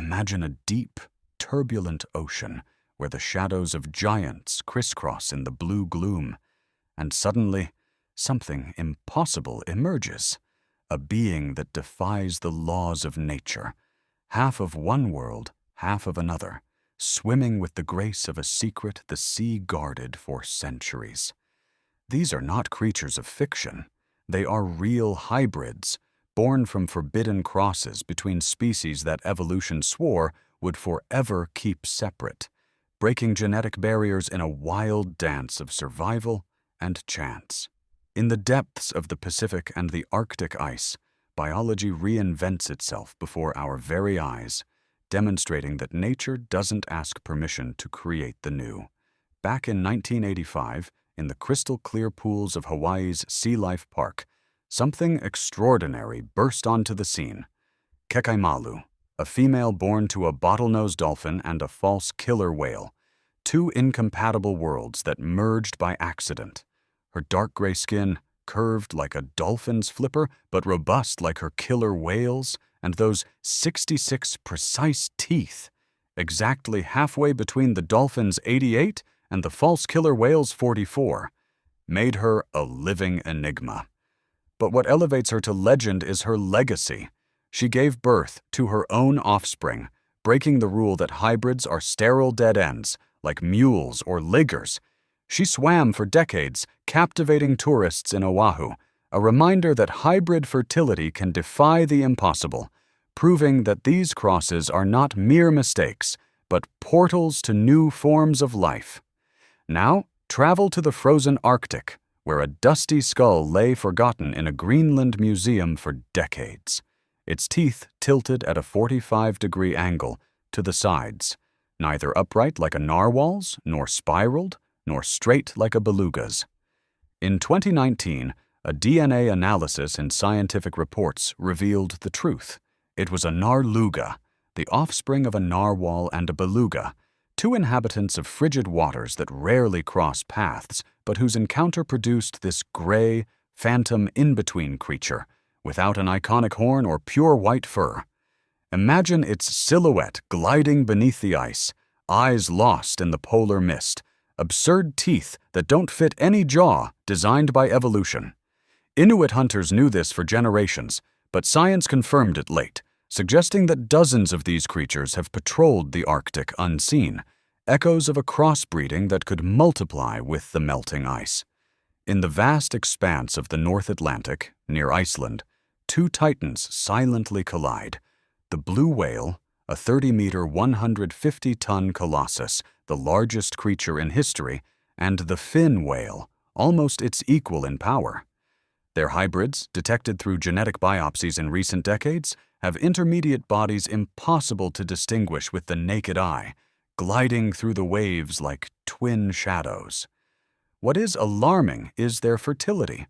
Imagine a deep, turbulent ocean where the shadows of giants crisscross in the blue gloom, and suddenly something impossible emerges, a being that defies the laws of nature, half of one world, half of another, swimming with the grace of a secret the sea guarded for centuries. These are not creatures of fiction. They are real hybrids, born from forbidden crosses between species that evolution swore would forever keep separate, breaking genetic barriers in a wild dance of survival and chance. In the depths of the Pacific and the Arctic ice, biology reinvents itself before our very eyes, demonstrating that nature doesn't ask permission to create the new. Back in 1985, in the crystal-clear pools of Hawaii's Sea Life Park, something extraordinary burst onto the scene. Kekaimalu, a female born to a bottlenose dolphin and a false killer whale, two incompatible worlds that merged by accident. Her dark gray skin, curved like a dolphin's flipper, but robust like her killer whale's, and those 66 precise teeth, exactly halfway between the dolphin's 88 and the false killer whale's 44, made her a living enigma. But what elevates her to legend is her legacy. She gave birth to her own offspring, breaking the rule that hybrids are sterile dead ends, like mules or liggers. She swam for decades, captivating tourists in Oahu, a reminder that hybrid fertility can defy the impossible, proving that these crosses are not mere mistakes, but portals to new forms of life. Now, travel to the frozen Arctic, where a dusty skull lay forgotten in a Greenland museum for decades, its teeth tilted at a 45-degree angle to the sides, neither upright like a narwhal's, nor spiraled, nor straight like a beluga's. In 2019, a DNA analysis in Scientific Reports revealed the truth. It was a narluga, the offspring of a narwhal and a beluga, two inhabitants of frigid waters that rarely cross paths, but whose encounter produced this gray, phantom in-between creature, without an iconic horn or pure white fur. Imagine its silhouette gliding beneath the ice, eyes lost in the polar mist, absurd teeth that don't fit any jaw designed by evolution. Inuit hunters knew this for generations, but science confirmed it late, suggesting that dozens of these creatures have patrolled the Arctic unseen, echoes of a crossbreeding that could multiply with the melting ice. In the vast expanse of the North Atlantic, near Iceland, two titans silently collide. The blue whale, a 30-meter, 150-ton colossus, the largest creature in history, and the fin whale, almost its equal in power. Their hybrids, detected through genetic biopsies in recent decades, have intermediate bodies impossible to distinguish with the naked eye, gliding through the waves like twin shadows. What is alarming is their fertility.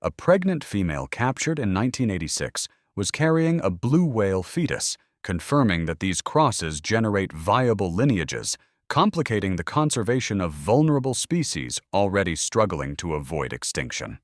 A pregnant female captured in 1986 was carrying a blue whale fetus, confirming that these crosses generate viable lineages, complicating the conservation of vulnerable species already struggling to avoid extinction.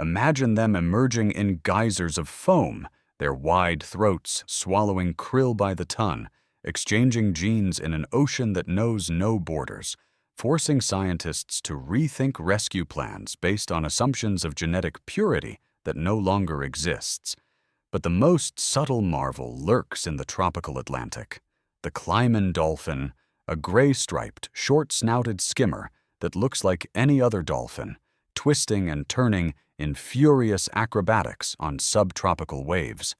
Imagine them emerging in geysers of foam, their wide throats swallowing krill by the ton, exchanging genes in an ocean that knows no borders, forcing scientists to rethink rescue plans based on assumptions of genetic purity that no longer exists. But the most subtle marvel lurks in the tropical Atlantic. The Clyman dolphin, a gray-striped, short-snouted skimmer that looks like any other dolphin, twisting and turning in furious acrobatics on subtropical waves.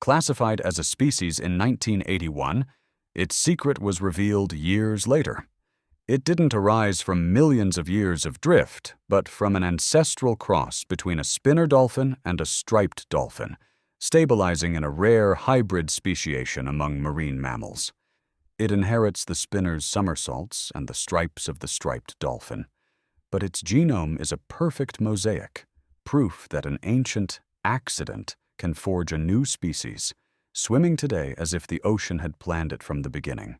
Classified as a species in 1981, its secret was revealed years later. It didn't arise from millions of years of drift, but from an ancestral cross between a spinner dolphin and a striped dolphin, stabilizing in a rare hybrid speciation among marine mammals. It inherits the spinner's somersaults and the stripes of the striped dolphin. But its genome is a perfect mosaic, proof that an ancient accident can forge a new species, swimming today as if the ocean had planned it from the beginning.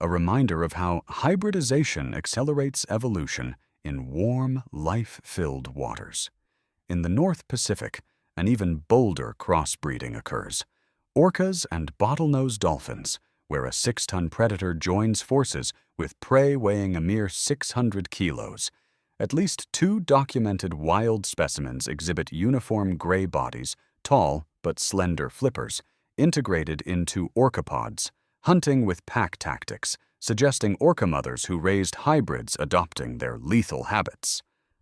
A reminder of how hybridization accelerates evolution in warm, life-filled waters. In the North Pacific, an even bolder crossbreeding occurs. Orcas and bottlenose dolphins, where a 6-ton predator joins forces with prey weighing a mere 600 kilos. At least 2 documented wild specimens exhibit uniform gray bodies, tall but slender flippers, integrated into orcapods, hunting with pack tactics, suggesting orca mothers who raised hybrids adopting their lethal habits.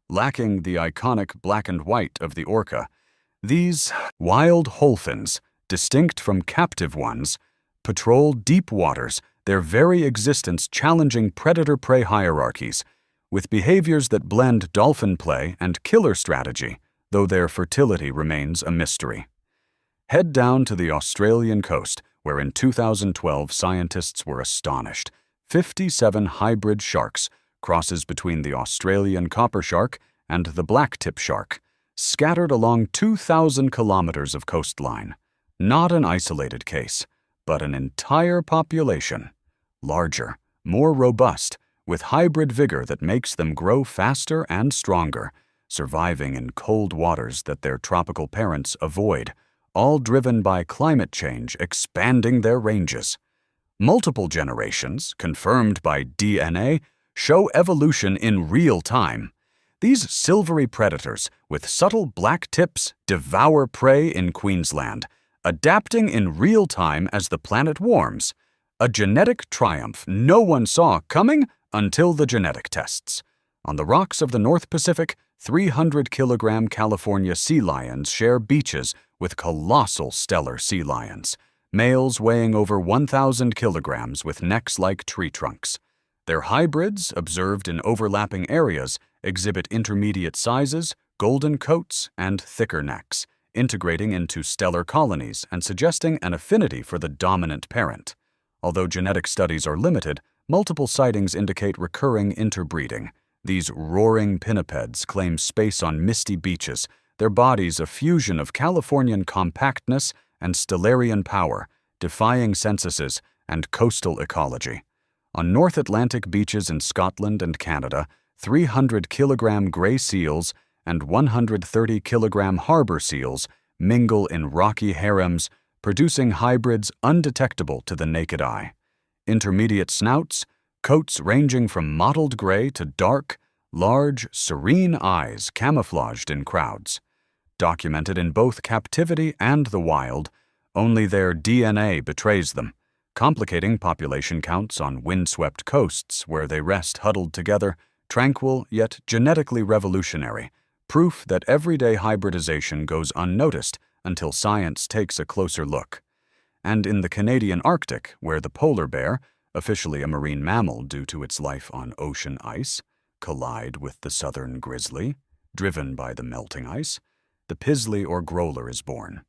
Lacking the iconic black and white of the orca, these wild wholphins, distinct from captive ones, patrol deep waters, their very existence challenging predator-prey hierarchies, with behaviors that blend dolphin play and killer strategy, though their fertility remains a mystery. Head down to the Australian coast, where in 2012 scientists were astonished. 57 hybrid sharks, crosses between the Australian copper shark and the black-tip shark, scattered along 2,000 kilometers of coastline. Not an isolated case, but an entire population. Larger, more robust, with hybrid vigor that makes them grow faster and stronger, surviving in cold waters that their tropical parents avoid, all driven by climate change expanding their ranges. Multiple generations, confirmed by DNA, show evolution in real time. These silvery predators with subtle black tips devour prey in Queensland, adapting in real time as the planet warms. A genetic triumph no one saw coming until the genetic tests. On the rocks of the North Pacific, 300-kilogram California sea lions share beaches with colossal stellar sea lions, males weighing over 1,000 kilograms with necks like tree trunks. Their hybrids, observed in overlapping areas, exhibit intermediate sizes, golden coats, and thicker necks, integrating into stellar colonies and suggesting an affinity for the dominant parent. Although genetic studies are limited, multiple sightings indicate recurring interbreeding. These roaring pinnipeds claim space on misty beaches, their bodies a fusion of Californian compactness and Stellarian power, defying censuses and coastal ecology. On North Atlantic beaches in Scotland and Canada, 300-kilogram gray seals and 130-kilogram harbor seals mingle in rocky harems, producing hybrids undetectable to the naked eye. Intermediate snouts, coats ranging from mottled gray to dark, large, serene eyes camouflaged in crowds. Documented in both captivity and the wild, only their DNA betrays them, complicating population counts on windswept coasts where they rest huddled together, tranquil yet genetically revolutionary, proof that everyday hybridization goes unnoticed until science takes a closer look. And in the Canadian Arctic, where the polar bear, officially a marine mammal due to its life on ocean ice, collide with the southern grizzly, driven by the melting ice, the pizzly or growler is born.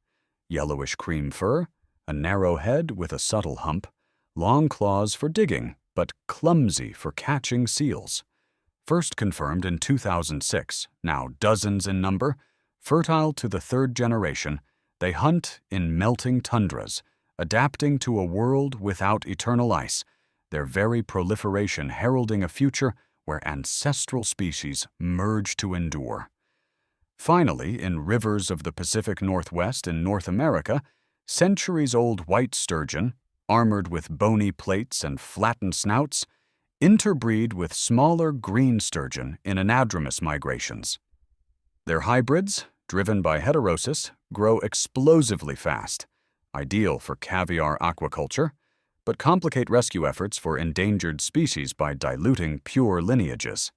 Yellowish cream fur, a narrow head with a subtle hump, long claws for digging, but clumsy for catching seals. First confirmed in 2006, now dozens in number, fertile to the 3rd generation, they hunt in melting tundras, adapting to a world without eternal ice, their very proliferation heralding a future where ancestral species merge to endure. Finally, in rivers of the Pacific Northwest in North America, centuries-old white sturgeon, armored with bony plates and flattened snouts, interbreed with smaller green sturgeon in anadromous migrations. Their hybrids, driven by heterosis, grow explosively fast, ideal for caviar aquaculture, but complicate rescue efforts for endangered species by diluting pure lineages.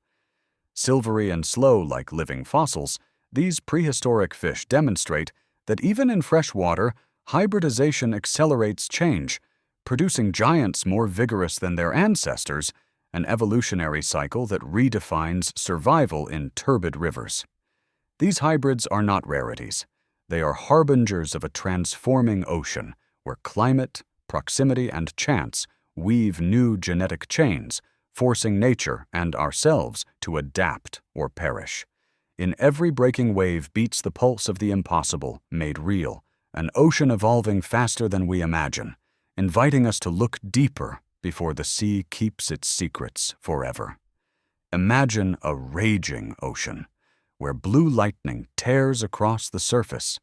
Silvery and slow like living fossils, these prehistoric fish demonstrate that even in fresh water, hybridization accelerates change, producing giants more vigorous than their ancestors, an evolutionary cycle that redefines survival in turbid rivers. These hybrids are not rarities. They are harbingers of a transforming ocean where climate, proximity, and chance weave new genetic chains, forcing nature and ourselves to adapt or perish. In every breaking wave beats the pulse of the impossible, made real, an ocean evolving faster than we imagine, inviting us to look deeper before the sea keeps its secrets forever. Imagine a raging ocean, where blue lightning tears across the surface,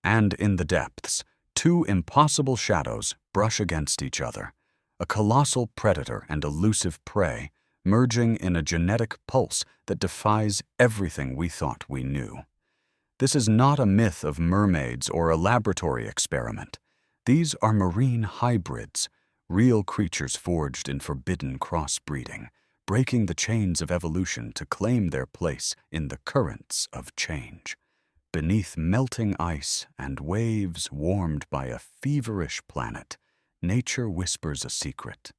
and in the depths, Two impossible shadows brush against each other, a colossal predator and elusive prey merging in a genetic pulse that defies everything we thought we knew. This is not a myth of mermaids or a laboratory experiment. These are marine hybrids, real creatures forged in forbidden crossbreeding, breaking the chains of evolution to claim their place in the currents of change. Beneath melting ice and waves warmed by a feverish planet, nature whispers a secret.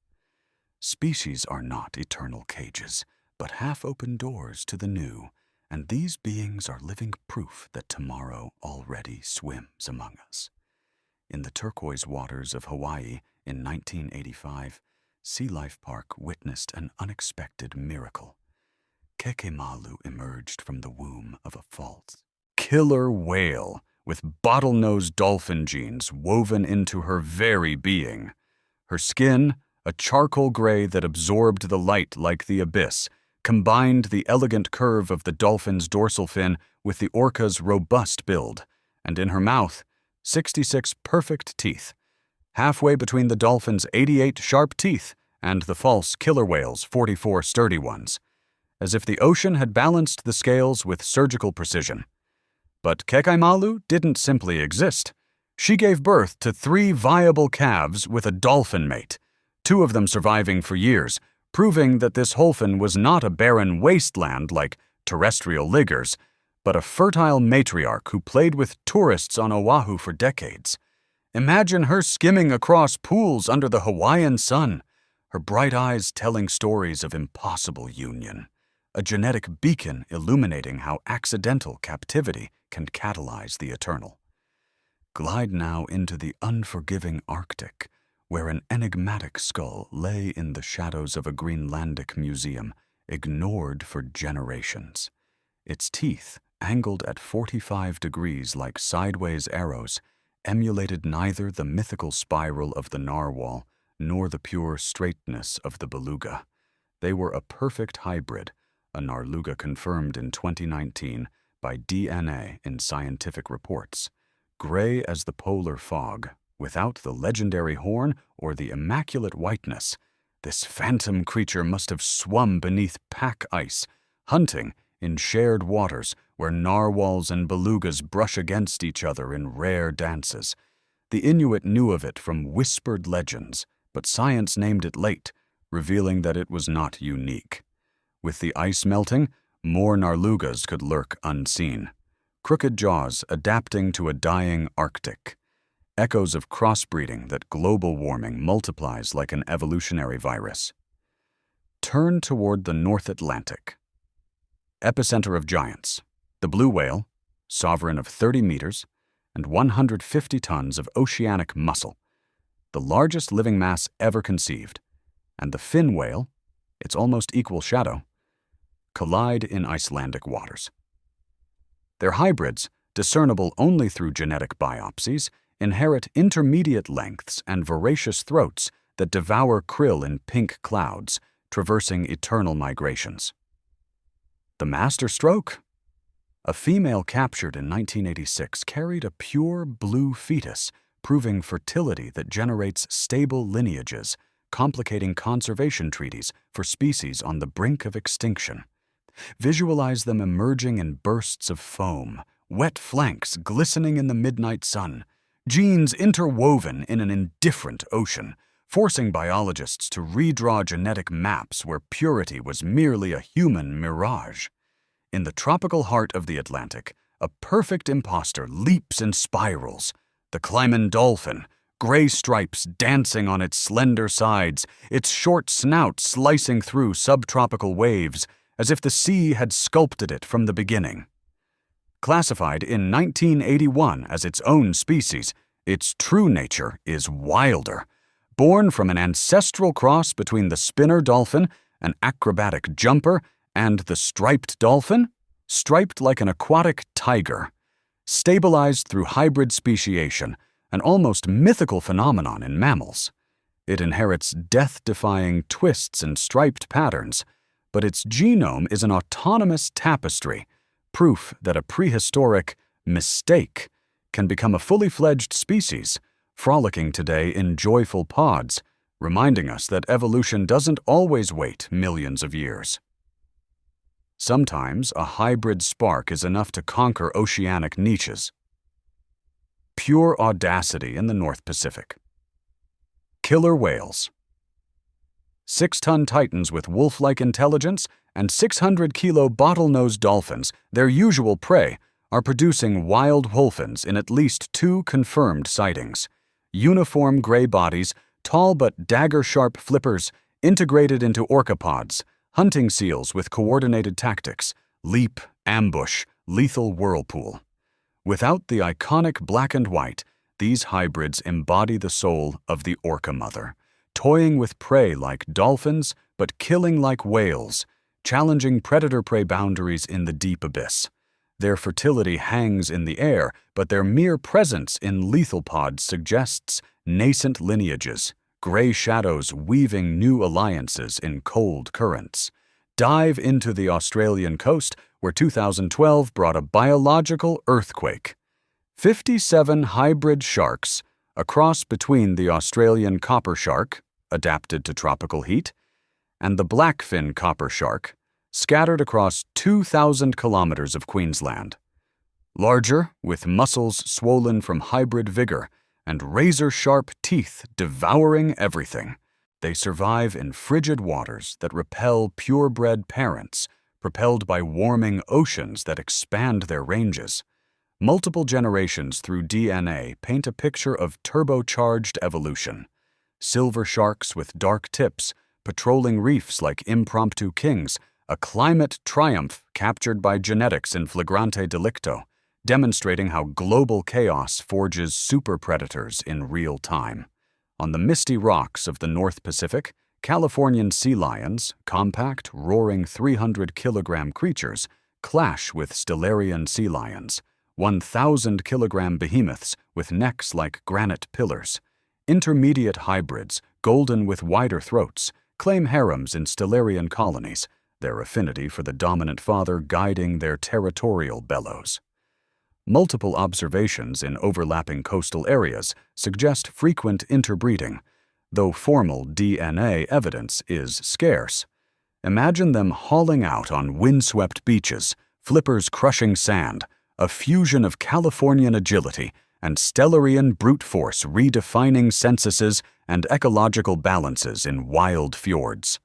Species are not eternal cages, but half-open doors to the new, and these beings are living proof that tomorrow already swims among us. In the turquoise waters of Hawaii in 1985, Sea Life Park witnessed an unexpected miracle. Kekemalu emerged from the womb of a false killer whale with bottlenose dolphin genes woven into her very being. Her skin, a charcoal gray that absorbed the light like the abyss, combined the elegant curve of the dolphin's dorsal fin with the orca's robust build, and in her mouth, 66 perfect teeth, halfway between the dolphin's 88 sharp teeth and the false killer whale's 44 sturdy ones, as if the ocean had balanced the scales with surgical precision. But Kekaimalu didn't simply exist. She gave birth to 3 viable calves with a dolphin mate, 2 of them surviving for years, proving that this Holphin was not a barren wasteland like terrestrial liggers, but a fertile matriarch who played with tourists on Oahu for decades. Imagine her skimming across pools under the Hawaiian sun, her bright eyes telling stories of impossible union, a genetic beacon illuminating how accidental captivity can catalyze the eternal. Glide now into the unforgiving Arctic, where an enigmatic skull lay in the shadows of a Greenlandic museum, ignored for generations. Its teeth, angled at 45 degrees like sideways arrows, emulated neither the mythical spiral of the narwhal nor the pure straightness of the beluga. They were a perfect hybrid, a narluga confirmed in 2019 by DNA in Scientific Reports. Gray as the polar fog, without the legendary horn or the immaculate whiteness, this phantom creature must have swum beneath pack ice, hunting in shared waters where narwhals and belugas brush against each other in rare dances. The Inuit knew of it from whispered legends, but science named it late, revealing that it was not unique. With the ice melting, more narlugas could lurk unseen, crooked jaws adapting to a dying Arctic. Echoes of crossbreeding that global warming multiplies like an evolutionary virus. Turn toward the North Atlantic. Epicenter of giants, the blue whale, sovereign of 30 meters and 150 tons of oceanic muscle, the largest living mass ever conceived, and the fin whale, its almost equal shadow, collide in Icelandic waters. Their hybrids, discernible only through genetic biopsies, inherit intermediate lengths and voracious throats that devour krill in pink clouds, traversing eternal migrations. The master stroke? A female captured in 1986 carried a pure blue fetus, proving fertility that generates stable lineages, complicating conservation treaties for species on the brink of extinction. Visualize them emerging in bursts of foam, wet flanks glistening in the midnight sun, genes interwoven in an indifferent ocean, forcing biologists to redraw genetic maps where purity was merely a human mirage. In the tropical heart of the Atlantic, a perfect imposter leaps and spirals. The Clyman dolphin, gray stripes dancing on its slender sides, its short snout slicing through subtropical waves, as if the sea had sculpted it from the beginning. Classified in 1981 as its own species, its true nature is wilder. Born from an ancestral cross between the spinner dolphin, an acrobatic jumper, and the striped dolphin, striped like an aquatic tiger. Stabilized through hybrid speciation, an almost mythical phenomenon in mammals. It inherits death-defying twists and striped patterns, but its genome is an autonomous tapestry, proof that a prehistoric mistake can become a fully fledged species, frolicking today in joyful pods, reminding us that evolution doesn't always wait millions of years. Sometimes a hybrid spark is enough to conquer oceanic niches. Pure audacity in the North Pacific. Killer whales. 6-ton titans with wolf-like intelligence and 600-kilo bottlenose dolphins, their usual prey, are producing wild wolfins in at least 2 confirmed sightings. Uniform gray bodies, tall but dagger-sharp flippers, integrated into orcapods, hunting seals with coordinated tactics, leap, ambush, lethal whirlpool. Without the iconic black and white, these hybrids embody the soul of the orca mother, toying with prey like dolphins but killing like whales, challenging predator-prey boundaries in the deep abyss. Their fertility hangs in the air, but their mere presence in lethal pods suggests nascent lineages, gray shadows weaving new alliances in cold currents. Dive into the Australian coast, where 2012 brought a biological earthquake. 57 hybrid sharks, a cross between the Australian copper shark, adapted to tropical heat, and the blackfin copper shark, scattered across 2,000 kilometers of Queensland. Larger, with muscles swollen from hybrid vigor and razor-sharp teeth devouring everything, they survive in frigid waters that repel purebred parents, propelled by warming oceans that expand their ranges. Multiple generations through DNA paint a picture of turbocharged evolution. Silver sharks with dark tips, patrolling reefs like impromptu kings, a climate triumph captured by genetics in flagrante delicto, demonstrating how global chaos forges super predators in real time. On the misty rocks of the North Pacific, Californian sea lions, compact, roaring 300-kilogram creatures, clash with Stellarian sea lions, 1,000-kilogram behemoths with necks like granite pillars. Intermediate hybrids, golden with wider throats, claim harems in Stellarian colonies, their affinity for the dominant father guiding their territorial bellows. Multiple observations in overlapping coastal areas suggest frequent interbreeding, though formal DNA evidence is scarce. Imagine them hauling out on windswept beaches, flippers crushing sand, a fusion of Californian agility and Stellarian brute force redefining censuses and ecological balances in wild fjords.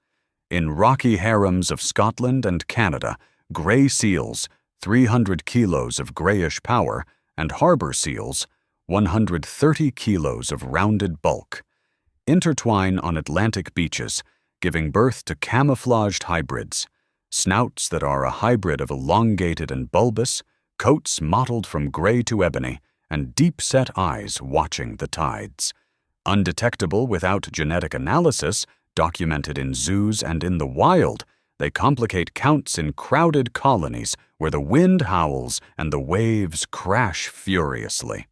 In rocky harems of Scotland and Canada, gray seals, 300 kilos of grayish power, and harbor seals, 130 kilos of rounded bulk, intertwine on Atlantic beaches, giving birth to camouflaged hybrids, snouts that are a hybrid of elongated and bulbous, coats mottled from gray to ebony, and deep-set eyes watching the tides. Undetectable without genetic analysis, documented in zoos and in the wild, they complicate counts in crowded colonies where the wind howls and the waves crash furiously.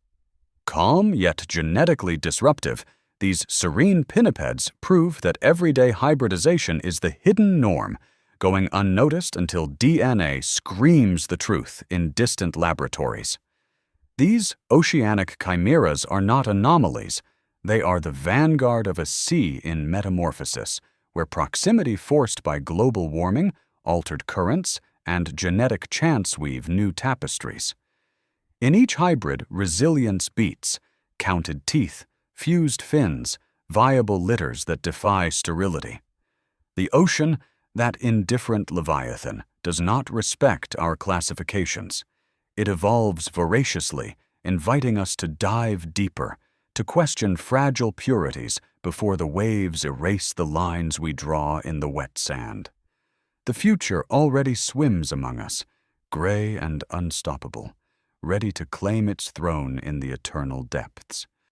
Calm yet genetically disruptive, these serene pinnipeds prove that everyday hybridization is the hidden norm, going unnoticed until DNA screams the truth in distant laboratories. These oceanic chimeras are not anomalies. They are the vanguard of a sea in metamorphosis, where proximity forced by global warming, altered currents, and genetic chance weave new tapestries. In each hybrid, resilience beats, counted teeth, fused fins, viable litters that defy sterility. The ocean, that indifferent leviathan, does not respect our classifications. It evolves voraciously, inviting us to dive deeper, to question fragile purities before the waves erase the lines we draw in the wet sand. The future already swims among us, gray and unstoppable, ready to claim its throne in the eternal depths.